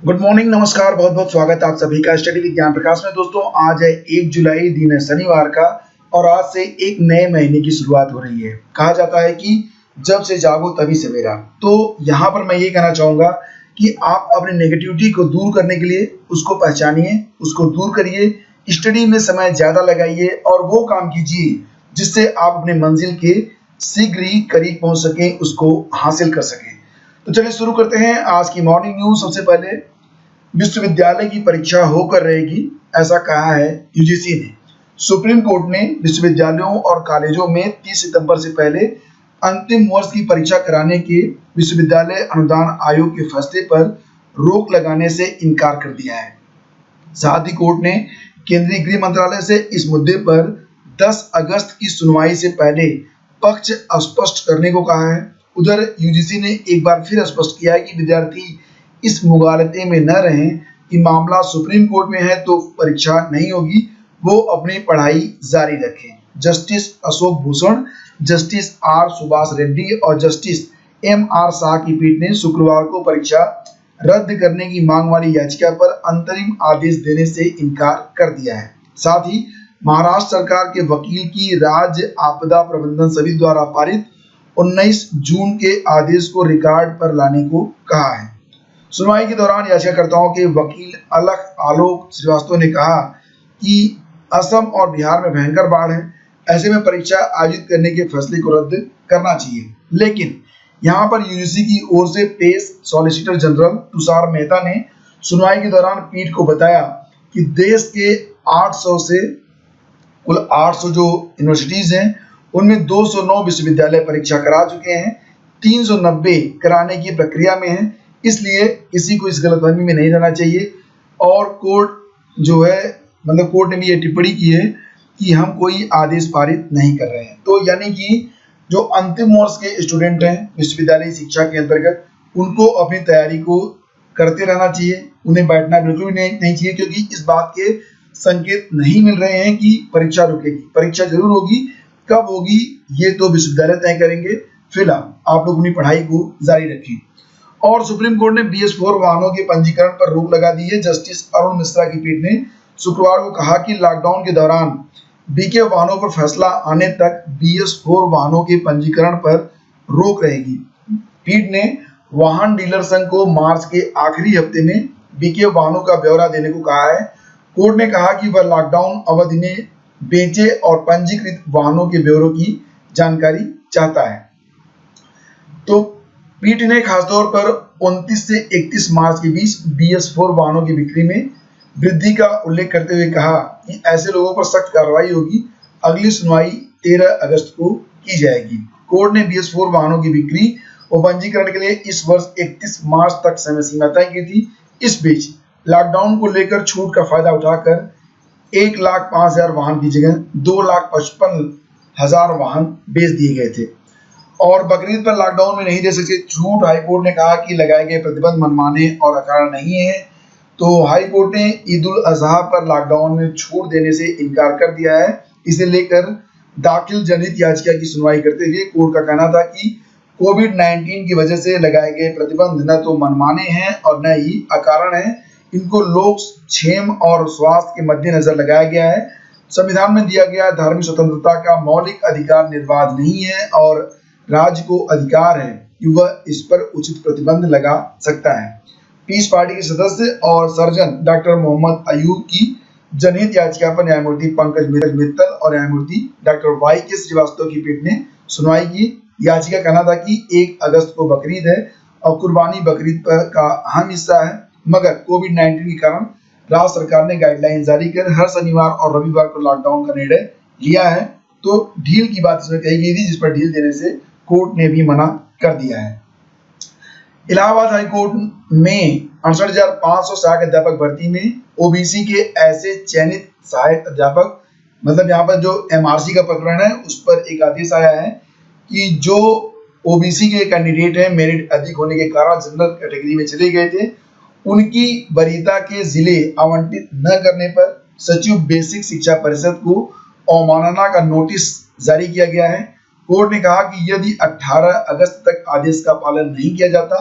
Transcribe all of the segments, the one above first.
Good morning, नमस्कार, बहुत बहुत स्वागत है आप सभी का स्टडी विज्ञान प्रकाश में। दोस्तों, आज है 1 जुलाई, दिन है शनिवार का और आज से एक नए महीने की शुरुआत हो रही है। कहा जाता है कि जब से जागो तभी सवेरा। तो यहाँ पर मैं ये कहना चाहूँगा कि आप अपनी नेगेटिविटी को दूर करने के लिए उसको पहचानिए, उसको दूर करिए, स्टडी में समय ज़्यादा लगाइए और वो काम कीजिए जिससे आप अपने मंजिल के शीघ्र ही करीब पहुँच सकें, उसको हासिल कर सकें। तो चलिए शुरू करते हैं आज की मॉर्निंग न्यूज। सबसे पहले, विश्वविद्यालय की परीक्षा होकर रहेगी, ऐसा कहा है यूजीसी ने। सुप्रीम कोर्ट ने विश्वविद्यालयों और कॉलेजों में 30 सितंबर से पहले अंतिम वर्ष की परीक्षा कराने के विश्वविद्यालय अनुदान आयोग के फैसले पर रोक लगाने से इनकार कर दिया है। साथ ही कोर्ट ने केंद्रीय गृह मंत्रालय से इस मुद्दे पर 10 अगस्त की सुनवाई से पहले पक्ष स्पष्ट करने को कहा है। उधर यूजीसी ने एक बार फिर स्पष्ट किया है कि विद्यार्थी इस मुगालते में न रहें कि मामला सुप्रीम कोर्ट में है तो परीक्षा नहीं होगी, वो अपनी पढ़ाई जारी रखें। Justice Ashok Bhushan, justice R Subhash Reddy और जस्टिस एम.आर. शाह की पीठ ने शुक्रवार को परीक्षा रद्द करने की मांग वाली याचिका पर अंतरिम आदेश देने से इनकार कर दिया है। साथ ही महाराष्ट्र सरकार के वकील की राज्य आपदा प्रबंधन समिति द्वारा पारित 19 जून के आदेश को रिकॉर्ड पर लाने को कहा है। सुनवाई के दौरान याचिकाकर्ताओं के वकील आलोक श्रीवास्तव ने कहा कि असम और बिहार में भयंकर बाढ़ है, ऐसे में परीक्षा आयोजित करने के फैसले को रद्द करना चाहिए। लेकिन यहाँ पर यूजीसी की ओर से पेश सॉलिसिटर जनरल तुषार मेहता ने सुनवाई के दौरान पीठ को बताया कि देश के 800 से कुल 800 जो यूनिवर्सिटीज हैं उनमें 209 विश्वविद्यालय परीक्षा करा चुके हैं, 390 कराने की प्रक्रिया में है। इसलिए किसी को इस गलतफहमी में नहीं रहना चाहिए। और कोर्ट जो है, मतलब कोर्ट ने भी ये टिप्पणी की है कि हम कोई आदेश पारित नहीं कर रहे हैं। तो यानी कि जो अंतिम वर्ष के स्टूडेंट हैं विश्वविद्यालय शिक्षा के अंतर्गत, उनको अपनी तैयारी को करते रहना चाहिए, उन्हें बैठना बिल्कुल भी नहीं चाहिए, क्योंकि इस बात के संकेत नहीं मिल रहे हैं कि परीक्षा रुकेगी। परीक्षा जरूर होगी, कब होगी ये तो विश्वविद्यालय तय करेंगे। फिलहाल आप लोग अपनी पढ़ाई को जारी रखें। और सुप्रीम कोर्ट ने BS4 वाहनों के पंजीकरण पर रोक लगा दी है। जस्टिस अरुण मिश्रा की पीठ ने शुक्रवार को कहा कि लॉकडाउन के दौरान बीके वाहनों पर फैसला आने तक BS4 वाहनों के पंजीकरण पर रोक रहेगी। पीठ ने वाहन डीलर संघ को मार्च के आखिरी हफ्ते में बीके वाहनों का ब्यौरा देने को कहा है। कोर्ट ने कहा कि वह लॉकडाउन अवधि में बेचे और पंजीकृत वाहनों के ब्यौरों की जानकारी चाहता है। तो पीठ ने खासतौर पर 29 से 31 मार्च के बीच BS4 वाहनों की बिक्री में वृद्धि का उल्लेख करते हुए कहा कि ऐसे लोगों पर सख्त कार्रवाई होगी। अगली सुनवाई 13 अगस्त को की जाएगी। कोर्ट ने BS4 वाहनों की बिक्री और पंजीकरण के लिए इस वर्ष 31 मार्च तक समय सीमा तय की थी। इस बीच लॉकडाउन को लेकर छूट का फायदा उठाकर 1,05,000 वाहन की जगह 2,55,000 वाहन बेच दिए गए थे। और बकरीद पर लॉकडाउन में नहीं दे सकते छूट। हाईकोर्ट ने कहा कि लगाए गए प्रतिबंध मनमाने और अकारण नहीं है। तो हाईकोर्ट ने ईद उल अजहा पर लॉकडाउन में छूट देने से इनकार कर दिया है। इसे लेकर दाखिल जनहित याचिका की सुनवाई करते हुए कोर्ट का कहना था कि कोविड-19 की वजह से लगाए गए प्रतिबंध न तो मनमाने हैं और न ही अकारण है। इनको लोक क्षेम और स्वास्थ्य के मद्देनजर लगाया गया है। संविधान में दिया गया धार्मिक स्वतंत्रता का मौलिक अधिकार निर्बाध नहीं है और राज्य को अधिकार है कि वह इस पर उचित प्रतिबंध लगा सकता है। पीस पार्टी के सदस्य और सर्जन डॉक्टर मोहम्मद अयूब की जनहित याचिका पर न्यायमूर्ति पंकज मित्तल और न्यायमूर्ति डॉक्टर YK श्रीवास्तव की पीठ ने सुनवाई की। याचिका कहना था कि 1 अगस्त को बकरीद है और कुर्बानी बकरीद का अहम हिस्सा है, मगर कोविड-19 के कारण राज्य सरकार ने गाइडलाइन जारी कर हर शनिवार और रविवार को लॉकडाउन का निर्णय लिया है। तो ढील की बात इसमें कही गई थी, जिस पर ढील देने से कोर्ट ने भी मना कर दिया है। इलाहाबाद हाईकोर्ट में 68,500 सहायक अध्यापक भर्ती में OBC के ऐसे चयनित सहायक अध्यापक, मतलब यहाँ पर जो MRC का प्रकरण है उस पर एक आदेश आया है कि जो OBC के कैंडिडेट हैं, मेरिट अधिक होने के कारण जनरल कैटेगरी में चले गए थे, उनकी वरीयता के जिले आवंटित न करने पर सचिव बेसिक शिक्षा परिषद को अवमानना का नोटिस जारी किया गया है। कोर्ट ने कहा कि यदि 18 अगस्त तक आदेश का पालन नहीं किया जाता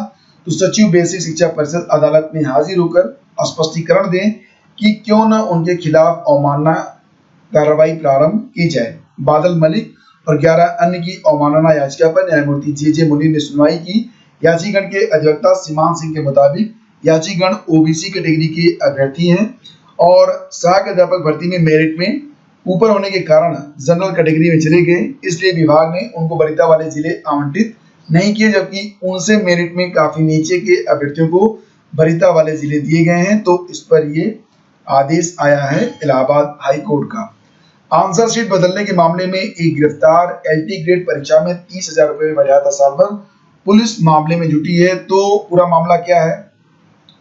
तो सचिव बेसिक शिक्षा परिषद अदालत में हाजिर होकर स्पष्टीकरण दें कि क्यों न उनके खिलाफ अवमानना कार्रवाई प्रारंभ की जाए। बादल मलिक और 11 अन्य की अवमानना याचिका पर न्यायमूर्ति जे मुनीर ने सुनवाई की। याचिकागण के अधिवक्ता सीमान सिंह के मुताबिक याचिकागण ओबीसी कैटेगरी के अभ्यर्थी हैं और सहायक अध्यापक भर्ती में मेरिट में ऊपर होने के कारण जनरल कैटेगरी में चले गए, इसलिए विभाग ने उनको वरीयता वाले जिले आवंटित नहीं किए, जबकि उनसे मेरिट में काफी नीचे के अभ्यर्थियों को वरीयता वाले जिले दिए गए हैं। तो इस पर ये आदेश आया है इलाहाबाद हाई कोर्ट का। आंसर शीट बदलने के मामले में एक गिरफ्तार एलटी ग्रेड परीक्षा में 30,000 रुपए बचा था साल भर, पुलिस मामले में जुटी है। तो पूरा मामला क्या है?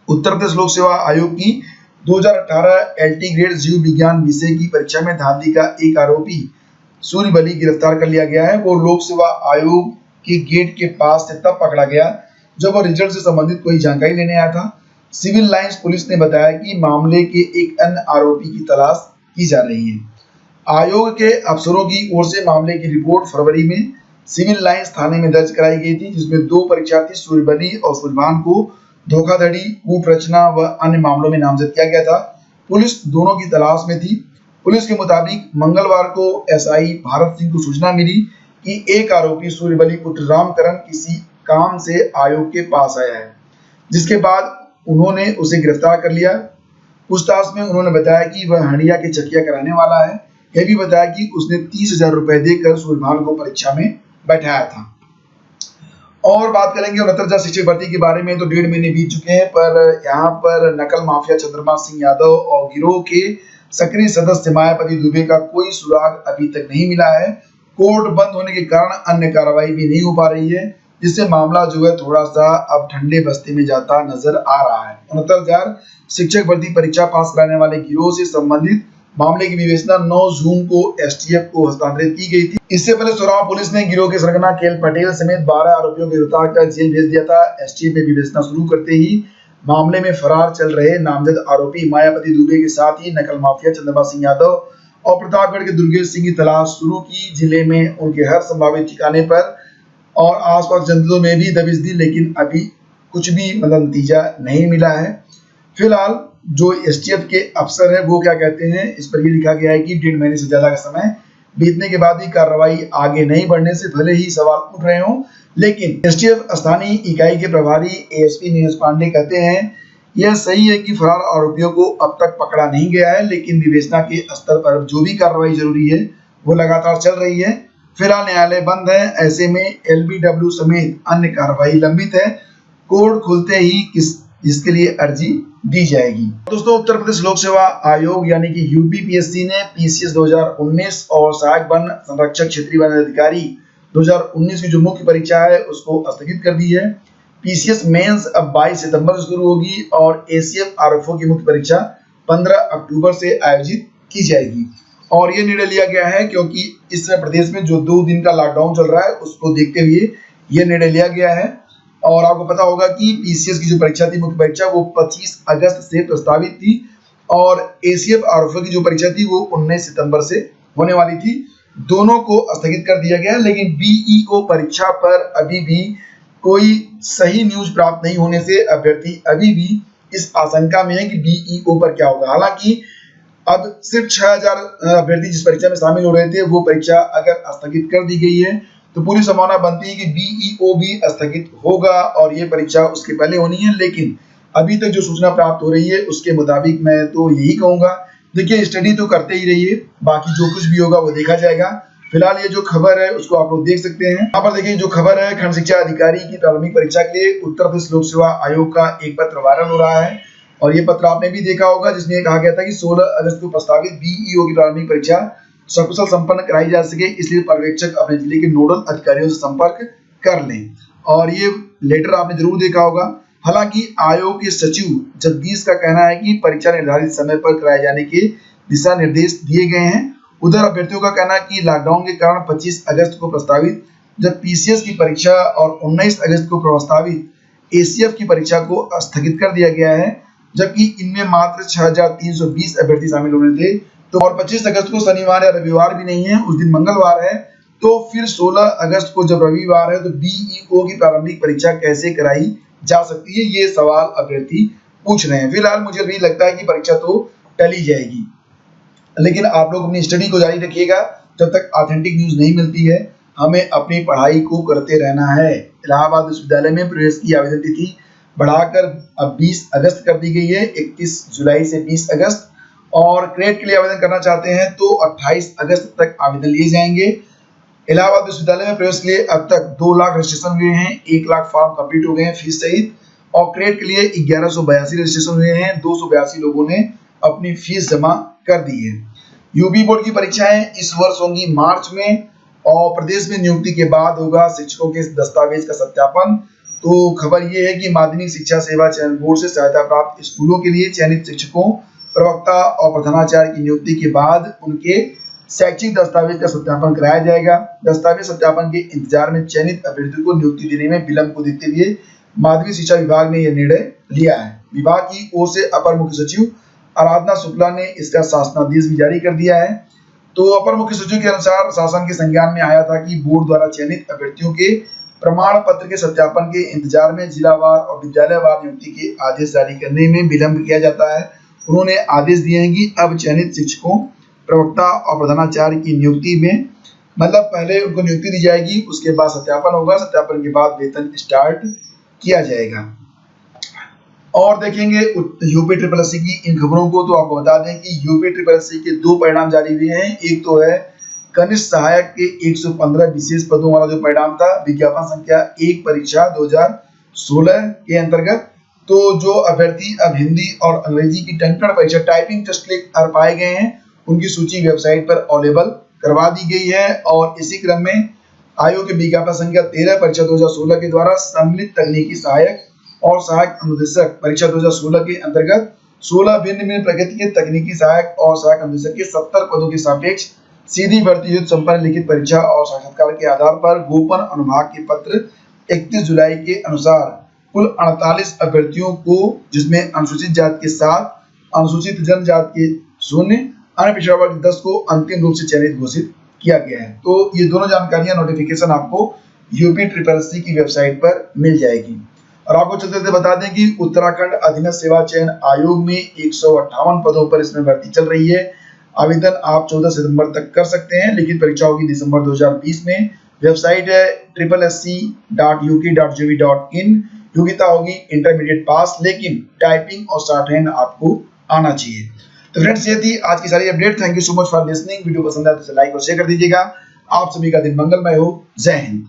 उत्तर प्रदेश लोक सेवा आयोग की 2018 एलटी ग्रेड जीव विज्ञान विषय की परीक्षा में धांधली का एक आरोपी सूर्यबली गिरफ्तार कर लिया गया है। वो लोक सेवा आयोग के गेट के पास से तब पकड़ा गया जब वो रिजल्ट से संबंधित कोई जानकारी लेने आया था। सिविल लाइंस पुलिस ने बताया कि मामले के एक अन्य आरोपी की तलाश की जा रही है। आयोग के अफसरों की ओर से मामले की रिपोर्ट फरवरी में सिविल लाइंस थाने में दर्ज कराई गई थी, जिसमें 2 परीक्षार्थी सूर्यबली और सुलेमान को धोखाधड़ी, कूप्रचना व अन्य मामलों में नामजद किया गया था। पुलिस दोनों की तलाश में थी। पुलिस के मुताबिक मंगलवार को एसआई भारत सिंह को सूचना मिली कि एक आरोपी सूर्यबली पुत्र रामकरण किसी काम से आयोग के पास आया है, जिसके बाद उन्होंने उसे गिरफ्तार कर लिया। पूछताछ में उन्होंने बताया कि वह हंडिया के चकिया कराने वाला है। यह भी बताया कि उसने 30,000 रुपए देकर सूर्यभान को परीक्षा में बैठाया था। और बात करेंगे 69,000 शिक्षक भर्ती के बारे में। तो 1.5 महीने बीत चुके हैं, पर यहाँ पर नकल माफिया चंद्रमा सिंह यादव और गिरोह के सक्रिय सदस्य मायापति दुबे का कोई सुराग अभी तक नहीं मिला है। कोर्ट बंद होने के कारण अन्य कार्रवाई भी नहीं हो पा रही है, जिससे मामला जो है थोड़ा सा अब ठंडे बस्ते में जाता नजर आ रहा है। 69,000 शिक्षक भर्ती परीक्षा पास कराने वाले गिरोह से संबंधित मामले की विवेचना 9 जून को एसटीएफ को हस्तांतरित की गई थी। इससे पहले सोराव पुलिस ने गिरोह के सरगना केएल पटेल समेत 12 आरोपियों को गिरफ्तार कर जेल भेज दिया था। एसटीएफ ने विवेचना शुरू करते ही मामले में फरार चल रहे नामजद आरोपी मायापति दुबे के साथ ही नकल माफिया चंद्रमा सिंह यादव और प्रतापगढ़ के दुर्गेश सिंह की तलाश शुरू की। जिले में उनके हर संभावित ठिकाने पर और आसपास जनपदों में भी दबिश दी, लेकिन अभी कुछ भी नतीजा नहीं मिला है। फिलहाल जो एसटीएफ के अफसर है वो क्या कहते हैं, इस पर ये लिखा गया है कि 1.5 महीने से ज्यादा का समय बीतने के बाद भी कार्रवाई आगे नहीं बढ़ने से भले ही सवाल उठ रहे हों, लेकिन एसटीएफ स्थानीय इकाई के प्रभारी एएसपी नीरज पांडे कहते हैं यह सही है कि फरार आरोपियों को अब तक पकड़ा नहीं गया है, लेकिन विवेचना के स्तर पर जो भी कार्रवाई जरूरी है वो लगातार चल रही है। फिलहाल न्यायालय बंद है, ऐसे में एलबीडब्ल्यू समेत अन्य कार्रवाई लंबित है। कोर्ट खुलते ही इसके लिए अर्जी दी जाएगी। दोस्तों, उत्तर प्रदेश लोक सेवा आयोग यानी कि यूपीपीएससी ने पीसीएस 2019 और सहायक वन संरक्षक क्षेत्रीय वन अधिकारी 2019 की जो मुख्य परीक्षा है उसको स्थगित कर दी है। पीसीएस मेंस अब 22 सितंबर से शुरू होगी और एसीएफ आरएफओ की मुख्य परीक्षा 15 अक्टूबर से आयोजित की जाएगी। और ये निर्णय लिया गया है क्योंकि इस प्रदेश में जो 2 दिन का लॉकडाउन चल रहा है उसको देखते हुए ये निर्णय लिया गया है। और आपको पता होगा कि पीसीएस की जो परीक्षा थी मुख्य परीक्षा वो 25 अगस्त से प्रस्तावित थी और एसीएफ आरएफओ की जो परीक्षा थी वो 19 सितंबर से होने वाली थी। दोनों को स्थगित कर दिया गया, लेकिन बीईओ परीक्षा पर अभी भी कोई सही न्यूज प्राप्त नहीं होने से अभ्यर्थी अभी भी इस आशंका में है कि बीईओ पर क्या होगा। हालांकि अब सिर्फ 6,000 अभ्यर्थी जिस परीक्षा में शामिल हो रहे थे वो परीक्षा अगर स्थगित कर दी गई है तो पूरी संभावना बनती है कि बीईओ भी स्थगित होगा और ये परीक्षा उसके पहले होनी है। लेकिन अभी तक जो सूचना प्राप्त हो रही है उसके मुताबिक मैं तो यही कहूंगा, देखिए स्टडी तो करते ही रहिए, बाकी जो कुछ भी होगा वो देखा जाएगा। फिलहाल ये जो खबर है उसको आप लोग देख सकते हैं। यहाँ पर देखिए जो खबर है, खंड शिक्षा अधिकारी की प्रारंभिक परीक्षा के लिए उत्तर प्रदेश लोक सेवा आयोग का एक पत्र वायरल हो रहा है और ये पत्र आपने भी देखा होगा, जिसमें कहा गया था कि 16 अगस्त को प्रस्तावित बीईओ की प्रारंभिक परीक्षा सकुशल संपन्न कराई जा सके, इसलिए पर्यवेक्षक अपने जिले के नोडल अधिकारियों से संपर्क कर लें। और ये लेटर आपने जरूर देखा होगा। हालांकि आयोग के सचिव जगदीश का कहना है कि परीक्षा निर्धारित समय पर कराए जाने के दिशा निर्देश दिए गए हैं। उधर अभ्यर्थियों का कहना है कि लॉकडाउन के कारण 25 अगस्त को प्रस्तावित जब पीसीएस की परीक्षा और 19 अगस्त को प्रस्तावित एसीएफ की परीक्षा को स्थगित कर दिया गया है, जबकि इनमें मात्र 6,320 अभ्यर्थी शामिल होने थे। तो और 25 अगस्त को शनिवार या रविवार भी नहीं है, उस दिन मंगलवार है। तो फिर 16 अगस्त को जब रविवार है तो बीईओ की प्रारंभिक परीक्षा कैसे कराई जा सकती है, ये सवाल अभ्यर्थी पूछ रहे हैं। फिलहाल मुझे भी लगता है कि परीक्षा तो टली जाएगी, लेकिन आप लोग अपनी स्टडी को जारी रखिएगा। जब तक ऑथेंटिक न्यूज नहीं मिलती है, हमें अपनी पढ़ाई को करते रहना है। इलाहाबाद विश्वविद्यालय में प्रवेश की आवेदन तिथि बढ़ाकर अब 20 अगस्त कर दी गई है, 31 जुलाई से 20 अगस्त। और क्रेट के लिए आवेदन करना चाहते हैं तो 28 अगस्त तक आवेदन लिए जाएंगे। इलाहाबाद विश्वविद्यालय में प्रवेश के लिए अब तक 2 लाख रजिस्ट्रेशन हुए हैं, 1 लाख फॉर्म कंप्लीट हो गए हैं फीस सहित। और क्रेट के लिए 1182 रजिस्ट्रेशन हुए हैं, 282 लोगों ने अपनी फीस जमा कर दी है। यूपी बोर्ड की परीक्षाएं इस वर्ष होंगी मार्च में, और प्रदेश में नियुक्ति के बाद होगा शिक्षकों के दस्तावेज का सत्यापन। तो खबर ये है कि माध्यमिक शिक्षा सेवा चयन बोर्ड से सहायता प्राप्त स्कूलों के लिए चयनित शिक्षकों, प्रवक्ता और प्रधानाचार्य की नियुक्ति के बाद उनके शैक्षिक दस्तावेज का सत्यापन कराया जाएगा। दस्तावेज सत्यापन के इंतजार में चयनित अभ्यर्थियों को नियुक्ति देने में विलंब को देखते हुए माध्यमिक शिक्षा विभाग ने यह निर्णय लिया है। विभाग की ओर से अपर मुख्य सचिव आराधना शुक्ला ने इसका शासनादेश भी जारी कर दिया है। तो अपर मुख्य सचिव के अनुसार शासन के संज्ञान में आया था कि बोर्ड द्वारा चयनित अभ्यर्थियों के प्रमाण पत्र के सत्यापन के इंतजार में जिलावार और विद्यालयवार नियुक्ति के आदेश जारी करने में विलंब किया जाता है। उन्होंने आदेश दिए हैं कि अब चयनित शिक्षकों, प्रवक्ता और प्रधानाचार्य की नियुक्ति में मतलब पहले उनको नियुक्ति दी जाएगी, उसके बाद सत्यापन होगा, सत्यापन के बाद वेतन स्टार्ट किया जाएगा। और देखेंगे यूपी ट्रिपल एससी की इन खबरों को, तो आपको बता दें कि यूपी ट्रिपल एससी के 2 परिणाम जारी हुए हैं। एक तो है कनिष्ठ सहायक के 115 विशेष पदों वाला जो परिणाम था, विज्ञापन संख्या 1 परीक्षा 2016 के अंतर्गत। तो जो अभ्यर्थी अब हिंदी और अंग्रेजी की टंकण परीक्षा टाइपिंग टेस्ट कर पाए गए हैं, उनकी सूची वेबसाइट पर अवेलेबल करवा दी गई है। और इसी क्रम में आयोग के विज्ञापन संख्या 13 परीक्षा 2016 के द्वारा सम्मिलित तकनीकी सहायक और सहायक अनुदेशक परीक्षा 2016 के अंतर्गत 16 भिन्न भिन्न प्रकृति के तकनीकी सहायक और सहायक अनुदेशक के 70 पदों के सापेक्ष सीधी भर्ती हेतु संपन्न लिखित परीक्षा और साक्षात्कार के आधार पर गोपन अनुभाग के पत्र 31 जुलाई के अनुसार कुल 48 अभ्यर्थियों को, जिसमें अनुसूचित जाति के 7, अनुसूचित जनजाति के 0, अन्य पिछड़ा वर्ग 10 को अंतिम रूप से चयनित घोषित किया गया है। तो ये दोनों जानकारियां नोटिफिकेशन आपको यूपी ट्रिपल एससी की वेबसाइट पर मिल जाएगी। और आपको चलते बता दें कि उत्तराखंड अधीनस्थ सेवा चयन आयोग में 158 पदों पर इसमें भर्ती चल रही है। आवेदन आप 14 सितंबर तक कर सकते हैं, लेकिन परीक्षा होगी दिसंबर 2020 में। वेबसाइट है sssc.uk.gov.in। योग्यता होगी इंटरमीडिएट पास, लेकिन टाइपिंग और शॉर्ट हैंड आपको आना चाहिए। तो फ्रेंड्स, ये थी आज की सारी update. Thank you so much for listening. Video पसंद आए तो लाइक और शेयर कर दीजिएगा। आप सभी का दिन मंगलमय हो। जय हिंद।